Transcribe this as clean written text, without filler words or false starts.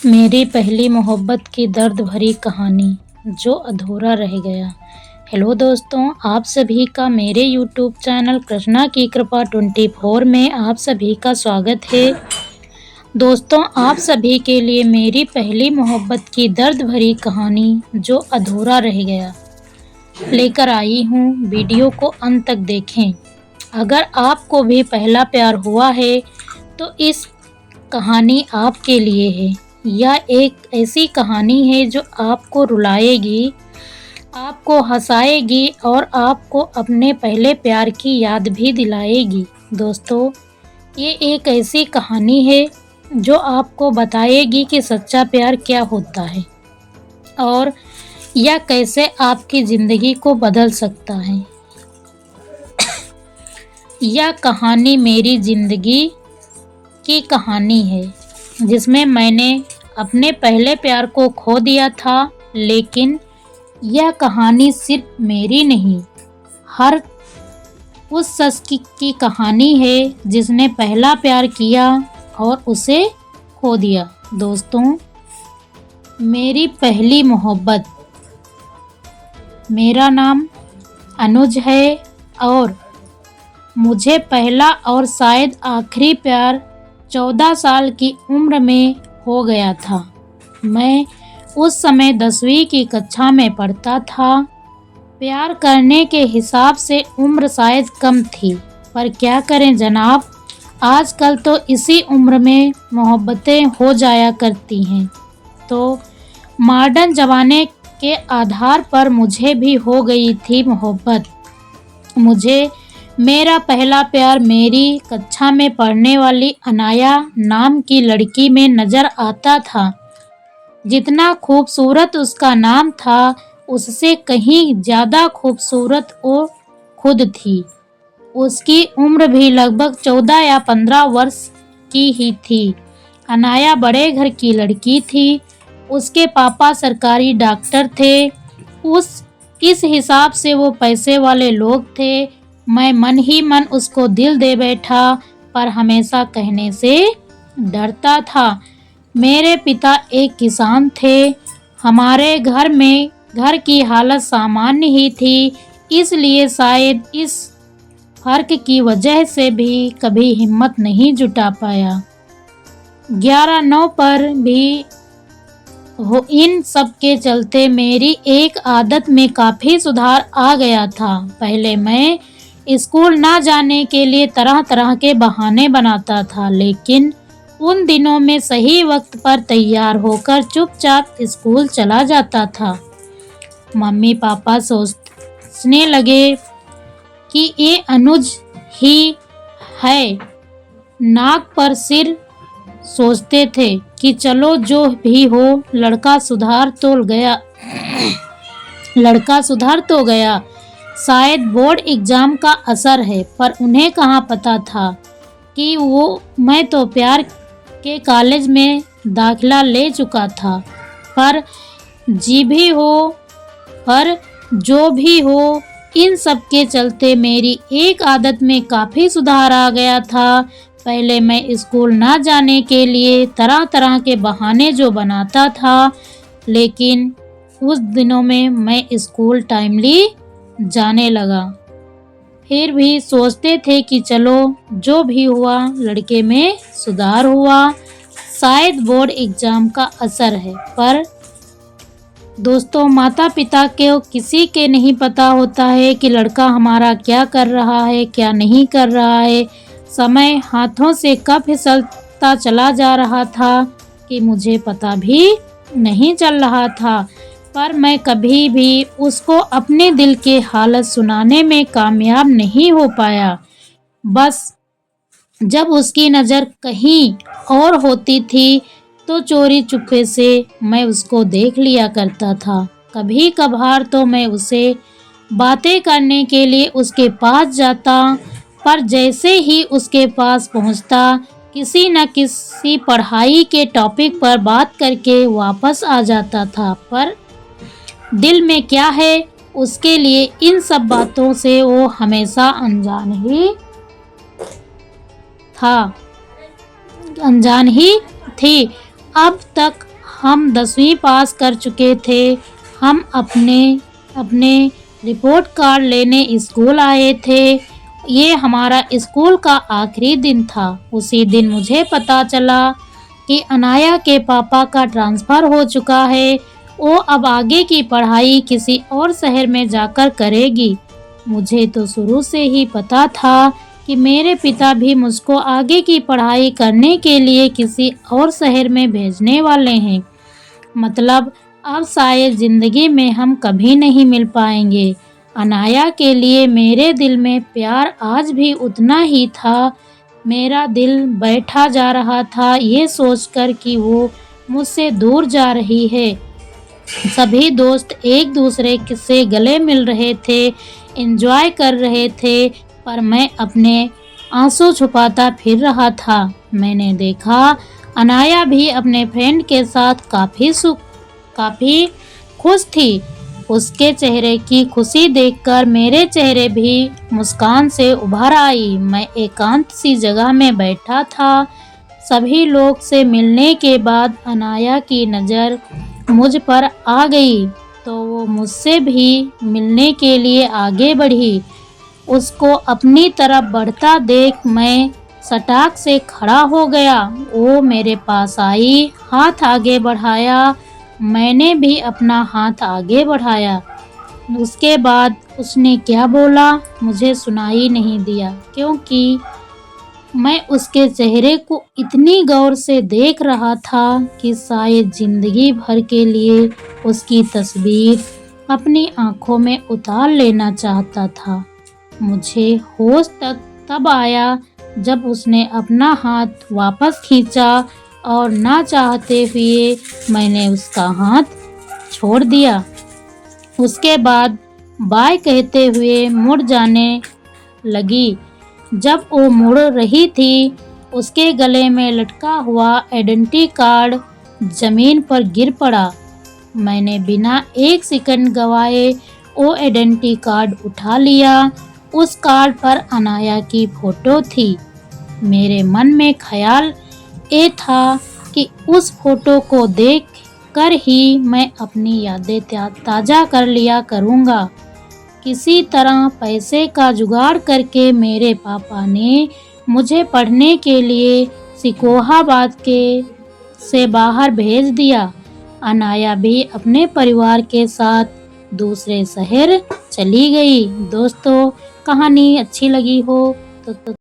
मेरी पहली मोहब्बत की दर्द भरी कहानी जो अधूरा रह गया। हेलो दोस्तों, आप सभी का मेरे यूट्यूब चैनल कृष्णा की कृपा 24 में आप सभी का स्वागत है। दोस्तों, आप सभी के लिए मेरी पहली मोहब्बत की दर्द भरी कहानी जो अधूरा रह गया लेकर आई हूँ। वीडियो को अंत तक देखें। अगर आपको भी पहला प्यार हुआ है तो इस कहानी आपके लिए है। यह एक ऐसी कहानी है जो आपको रुलाएगी, आपको हंसाएगी और आपको अपने पहले प्यार की याद भी दिलाएगी। दोस्तों, ये एक ऐसी कहानी है जो आपको बताएगी कि सच्चा प्यार क्या होता है और यह कैसे आपकी ज़िंदगी को बदल सकता है। यह कहानी मेरी ज़िंदगी की कहानी है जिसमें मैंने अपने पहले प्यार को खो दिया था। लेकिन यह कहानी सिर्फ मेरी नहीं, हर उस शख्स की कहानी है जिसने पहला प्यार किया और उसे खो दिया। दोस्तों, मेरी पहली मोहब्बत। मेरा नाम अनुज है और मुझे पहला और शायद आखिरी प्यार 14 साल की उम्र में हो गया था। मैं उस समय 10वीं की कक्षा में पढ़ता था। प्यार करने के हिसाब से उम्र शायद कम थी, पर क्या करें जनाब, आजकल तो इसी उम्र में मोहब्बतें हो जाया करती हैं। तो मॉडर्न ज़माने के आधार पर मुझे भी हो गई थी मोहब्बत। मुझे मेरा पहला प्यार मेरी कक्षा में पढ़ने वाली अनाया नाम की लड़की में नज़र आता था। जितना खूबसूरत उसका नाम था, उससे कहीं ज़्यादा खूबसूरत वो खुद थी। उसकी उम्र भी लगभग 14 या 15 वर्ष की ही थी। अनाया बड़े घर की लड़की थी। उसके पापा सरकारी डॉक्टर थे। इस हिसाब से वो पैसे वाले लोग थे। मैं मन ही मन उसको दिल दे बैठा, पर हमेशा कहने से डरता था। मेरे पिता एक किसान थे। हमारे घर की हालत सामान्य ही थी, इसलिए शायद इस फर्क की वजह से भी कभी हिम्मत नहीं जुटा पाया। 11/9 पर भी इन सब के चलते मेरी एक आदत में काफ़ी सुधार आ गया था। पहले मैं स्कूल ना जाने के लिए तरह तरह के बहाने बनाता था, लेकिन उन दिनों में सही वक्त पर तैयार होकर चुपचाप स्कूल चला जाता था। मम्मी पापा सोचने लगे कि ये अनुज ही है। नाक पर सिर सोचते थे कि चलो जो भी हो, लड़का सुधार तो गया। शायद बोर्ड एग्ज़ाम का असर है, पर उन्हें कहाँ पता था कि मैं तो प्यार के कॉलेज में दाखिला ले चुका था। पर जो भी हो, इन सब के चलते मेरी एक आदत में काफ़ी सुधार आ गया था। पहले मैं स्कूल ना जाने के लिए तरह तरह के बहाने जो बनाता था, लेकिन उस दिनों में मैं स्कूल टाइमली जाने लगा। फिर भी सोचते थे कि चलो जो भी हुआ, लड़के में सुधार हुआ, शायद बोर्ड एग्ज़ाम का असर है। पर दोस्तों, माता पिता के किसी के नहीं पता होता है कि लड़का हमारा क्या कर रहा है, क्या नहीं कर रहा है। समय हाथों से कब फिसलता चला जा रहा था कि मुझे पता भी नहीं चल रहा था। पर मैं कभी भी उसको अपने दिल के हालत सुनाने में कामयाब नहीं हो पाया। बस जब उसकी नज़र कहीं और होती थी तो चोरी चुपके से मैं उसको देख लिया करता था। कभी कभार तो मैं उसे बातें करने के लिए उसके पास जाता, पर जैसे ही उसके पास पहुंचता, किसी न किसी पढ़ाई के टॉपिक पर बात करके वापस आ जाता था। पर दिल में क्या है, उसके लिए इन सब बातों से वो हमेशा अनजान ही थी। अब तक हम 10वीं पास कर चुके थे। हम अपने अपने रिपोर्ट कार्ड लेने स्कूल आए थे। ये हमारा स्कूल का आखिरी दिन था। उसी दिन मुझे पता चला कि अनाया के पापा का ट्रांसफ़र हो चुका है। वो अब आगे की पढ़ाई किसी और शहर में जाकर करेगी। मुझे तो शुरू से ही पता था कि मेरे पिता भी मुझको आगे की पढ़ाई करने के लिए किसी और शहर में भेजने वाले हैं। मतलब अब शायद ज़िंदगी में हम कभी नहीं मिल पाएंगे। अनाया के लिए मेरे दिल में प्यार आज भी उतना ही था। मेरा दिल बैठा जा रहा था ये सोचकर कि वो मुझसे दूर जा रही है। सभी दोस्त एक दूसरे से गले मिल रहे थे, एंजॉय कर रहे थे, पर मैं अपने आंसू छुपाता फिर रहा था। मैंने देखा अनाया भी अपने फ्रेंड के साथ काफ़ी खुश थी। उसके चेहरे की खुशी देखकर मेरे चेहरे भी मुस्कान से उभर आई। मैं एकांत सी जगह में बैठा था। सभी लोग से मिलने के बाद अनाया की नज़र मुझ पर आ गई तो वो मुझसे भी मिलने के लिए आगे बढ़ी। उसको अपनी तरफ बढ़ता देख मैं सटाक से खड़ा हो गया। वो मेरे पास आई, हाथ आगे बढ़ाया। मैंने भी अपना हाथ आगे बढ़ाया। उसके बाद उसने क्या बोला मुझे सुनाई नहीं दिया, क्योंकि मैं उसके चेहरे को इतनी गौर से देख रहा था कि शायद ज़िंदगी भर के लिए उसकी तस्वीर अपनी आँखों में उतार लेना चाहता था। मुझे होश तब आया जब उसने अपना हाथ वापस खींचा और ना चाहते हुए मैंने उसका हाथ छोड़ दिया। उसके बाद बाय कहते हुए मुड़ जाने लगी। जब वो मुड़ रही थी उसके गले में लटका हुआ आइडेंटिटी कार्ड ज़मीन पर गिर पड़ा। मैंने बिना एक सेकंड गवाए वो आइडेंटिटी कार्ड उठा लिया। उस कार्ड पर अनाया की फ़ोटो थी। मेरे मन में ख्याल ये था कि उस फ़ोटो को देख कर ही मैं अपनी यादें ताज़ा कर लिया करूँगा। किसी तरह पैसे का जुगाड़ करके मेरे पापा ने मुझे पढ़ने के लिए सिकोहाबाद से बाहर भेज दिया। अनाया भी अपने परिवार के साथ दूसरे शहर चली गई। दोस्तों, कहानी अच्छी लगी हो तो